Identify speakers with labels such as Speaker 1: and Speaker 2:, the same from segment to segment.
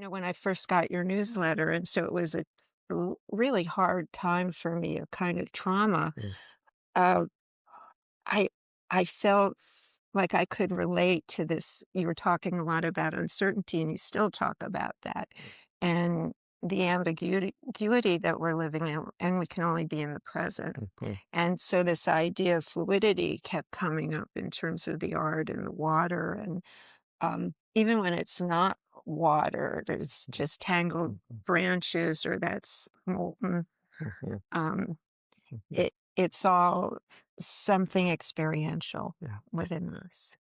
Speaker 1: When I first got your newsletter, and so it was a really hard time for me, a kind of trauma.
Speaker 2: Mm,
Speaker 1: Uh, I I felt like I could relate to this. You were talking a lot about uncertainty, and you still talk about that, and the ambiguity that we're living in, and we can only be in the present.
Speaker 2: mm, mm,
Speaker 1: And so this idea of fluidity kept coming up in terms of the art and the water, and even when it's not water, there's just tangled
Speaker 2: mm, mm,
Speaker 1: branches or that's molten.
Speaker 2: mhm,
Speaker 1: Um,
Speaker 2: mhm.
Speaker 1: it's all something experiential
Speaker 2: Yeah.
Speaker 1: within us.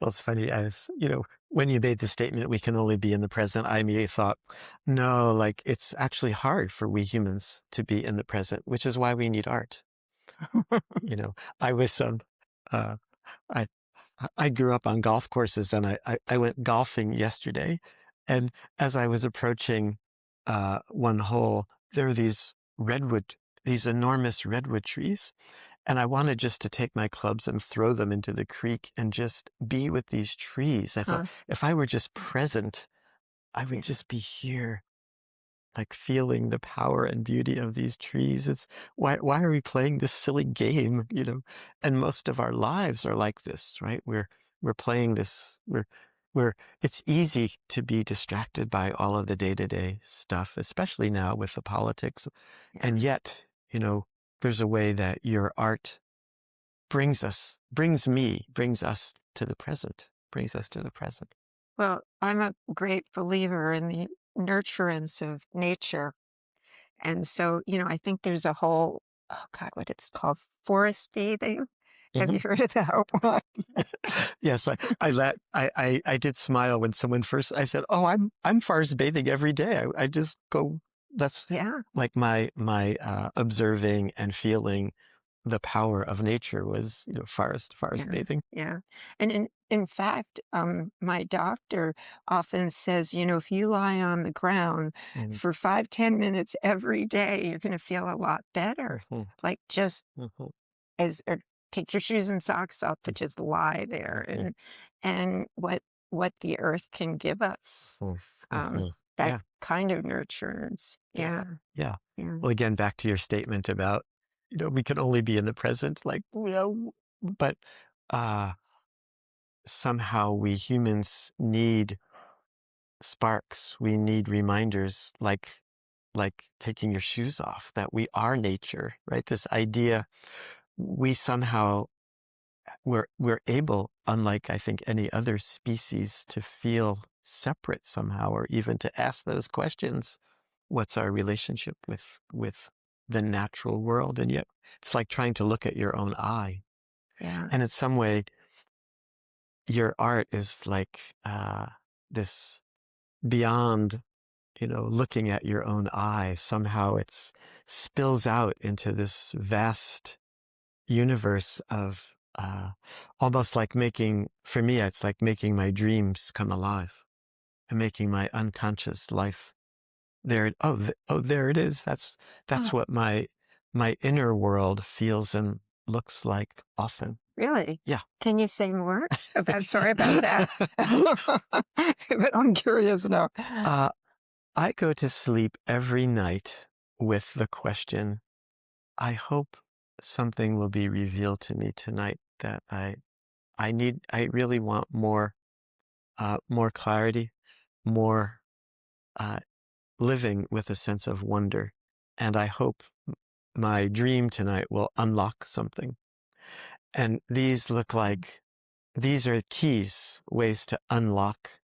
Speaker 2: Well, it's funny. When you made the statement, we can only be in the present, I immediately thought, no, like it's actually hard for we humans to be in the present, which is why we need art. I was, uh, I, I grew up on golf courses and I went golfing yesterday. And as I was approaching, one hole, there were these enormous redwood trees. And I wanted just to take my clubs and throw them into the creek and just be with these trees. I thought
Speaker 1: Huh?
Speaker 2: if I were just present, I would
Speaker 1: Yeah.
Speaker 2: just be here, like feeling the power and beauty of these trees. It's why are we playing this silly game, And most of our lives are like this, right? We're playing this, we're it's easy to be distracted by all of the day-to-day stuff, especially now with the politics. And
Speaker 1: Yeah.
Speaker 2: yet, there's a way that your art brings us to the present, brings us to the present.
Speaker 1: Well, I'm a great believer in the nurturance of nature. And so, I think there's a whole, oh God, what it's called, forest bathing. Have you
Speaker 2: Mhm.
Speaker 1: heard of that one?
Speaker 2: Yes, I did smile when someone first, I said, "Oh, I'm forest bathing every day. I just go, that's
Speaker 1: Yeah.
Speaker 2: like my observing and feeling the power of nature was, forest
Speaker 1: Yeah,
Speaker 2: bathing."
Speaker 1: yeah. And in fact, my doctor often says, if you lie on the ground
Speaker 2: Mhm,
Speaker 1: for 5, 10 minutes every day, you're going to feel a lot better.
Speaker 2: mhm,
Speaker 1: Like just
Speaker 2: mhm,
Speaker 1: or take your shoes and socks off, but just lie there,
Speaker 2: mhm,
Speaker 1: and what the earth can give us.
Speaker 2: mhm,
Speaker 1: Um,
Speaker 2: mhm.
Speaker 1: that
Speaker 2: Yeah,
Speaker 1: kind of nurturance.
Speaker 2: yeah,
Speaker 1: Yeah,
Speaker 2: yeah.
Speaker 1: yeah.
Speaker 2: Well, again, back to your statement about, we can only be in the present, like, but uh, somehow we humans need sparks. We need reminders, like taking your shoes off, that we are nature, right? This idea we somehow we're able, unlike I think any other species, to feel separate somehow, or even to ask those questions. What's our relationship with the natural world? And yet it's like trying to look at your own eye.
Speaker 1: Yeah.
Speaker 2: And in some way, your art is like this beyond, looking at your own eye. Somehow it's spills out into this vast universe of almost like for me, it's like making my dreams come alive and making my unconscious life there. Oh, there it is. That's
Speaker 1: Oh,
Speaker 2: what my inner world feels and looks like often.
Speaker 1: really?
Speaker 2: Yeah.
Speaker 1: Can you say more about? Sorry about that. But I'm curious now.
Speaker 2: uh, I go to sleep every night with the question, I hope something will be revealed to me tonight that I really want more clarity, more uh, living with a sense of wonder. And I hope my dream tonight will unlock something. And these are keys, ways to unlock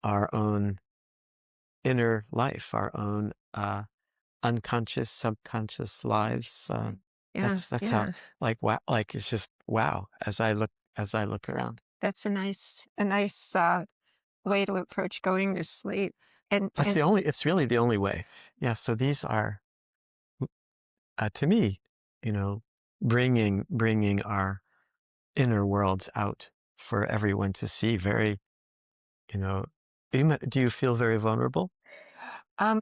Speaker 2: our own inner life, our own unconscious, subconscious lives.
Speaker 1: Yeah,
Speaker 2: That's how,
Speaker 1: yeah.
Speaker 2: like, wow, like it's just wow as I look around.
Speaker 1: That's a nice way to approach going to sleep. And
Speaker 2: It's really the only way. Yeah. So these are, to me, you know, bringing our inner worlds out for everyone to see. Very, you know, do you feel very vulnerable?
Speaker 1: um,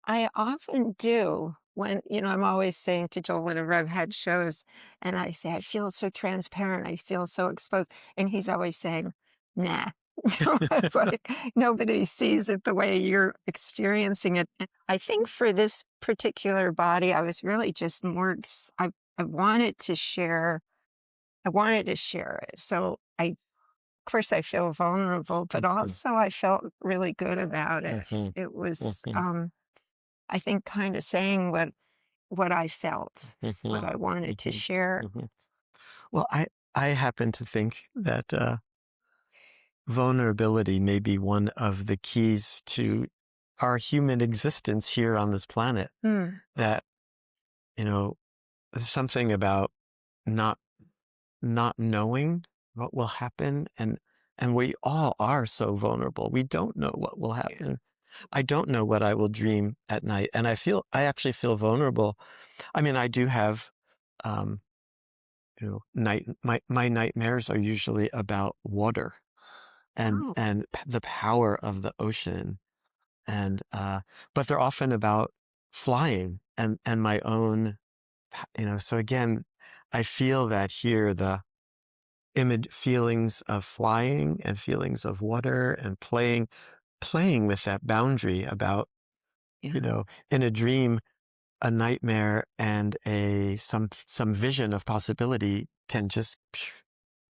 Speaker 1: I often do when, I'm always saying to Joel whenever I've had shows and I say, I feel so transparent, I feel so exposed. And he's always saying, nah. It's like nobody sees it the way you're experiencing it. And I think for this particular body, I was really just more, I wanted to share, I wanted to share it. So of course, I feel vulnerable, but
Speaker 2: Mhm,
Speaker 1: also I felt really good about it.
Speaker 2: mhm,
Speaker 1: It was,
Speaker 2: mhm,
Speaker 1: I think, kind of saying what I felt, what
Speaker 2: mhm,
Speaker 1: I wanted to
Speaker 2: mhm,
Speaker 1: share.
Speaker 2: mhm. Well, I happen to think that vulnerability may be one of the keys to our human existence here on this planet.
Speaker 1: Mm.
Speaker 2: That, you know, there's something about not not knowing what will happen, and we all are so vulnerable. We don't know what will happen. I don't know what I will dream at night, and I actually feel vulnerable. I mean, I do have um my nightmares are usually about water
Speaker 1: Oh,
Speaker 2: the power of the ocean, and but they're often about flying and my own, so again, I feel that here, the image feelings of flying and feelings of water and playing with that boundary about,
Speaker 1: yeah.
Speaker 2: in a dream, a nightmare and some vision of possibility can just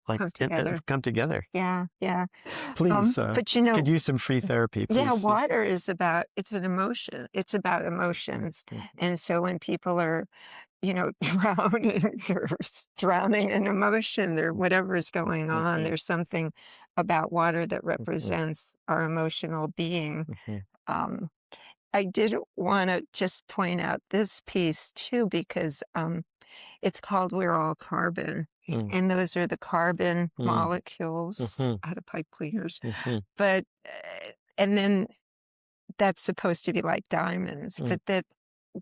Speaker 2: like
Speaker 1: Come together.
Speaker 2: come together.
Speaker 1: Yeah, yeah.
Speaker 2: Please,
Speaker 1: But
Speaker 2: could use some free therapy,
Speaker 1: yeah,
Speaker 2: please. Yes.
Speaker 1: water is about, it's an emotion. It's about emotions.
Speaker 2: Mhm,
Speaker 1: And so when people are, drowning, drowning in emotion, or whatever is going on,
Speaker 2: mhm,
Speaker 1: there's something about water that
Speaker 2: mhm,
Speaker 1: represents our emotional being.
Speaker 2: mhm,
Speaker 1: Um, I did want to just point out this piece too, because it's called We're All Carbon.
Speaker 2: mm,
Speaker 1: And those are the carbon
Speaker 2: mm,
Speaker 1: molecules
Speaker 2: mhm,
Speaker 1: out of pipe cleaners.
Speaker 2: mhm,
Speaker 1: But, and then that's supposed to be like diamonds,
Speaker 2: mm,
Speaker 1: but that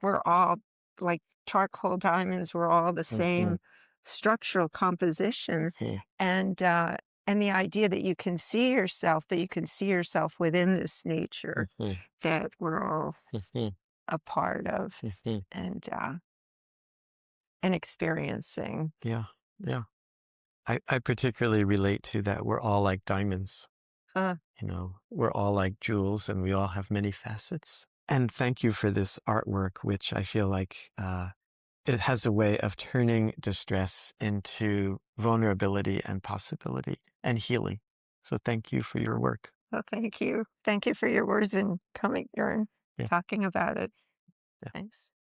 Speaker 1: we're all like charcoal diamonds, we're all the
Speaker 2: mhm,
Speaker 1: same structural composition.
Speaker 2: mhm,
Speaker 1: And, and the idea that you can see yourself, that you can see yourself within this nature
Speaker 2: mhm,
Speaker 1: that we're all
Speaker 2: mhm,
Speaker 1: a part of,
Speaker 2: mhm.
Speaker 1: and, uh, and experiencing.
Speaker 2: Yeah, yeah. I particularly relate to that. We're all like diamonds.
Speaker 1: Uh,
Speaker 2: We're all like jewels, and we all have many facets. And thank you for this artwork, which I feel like it has a way of turning distress into vulnerability and possibility and healing. So thank you for your work.
Speaker 1: well, thank you. Thank you for your words and coming here and
Speaker 2: Yeah.
Speaker 1: talking about it.
Speaker 2: Yeah.
Speaker 1: Thanks.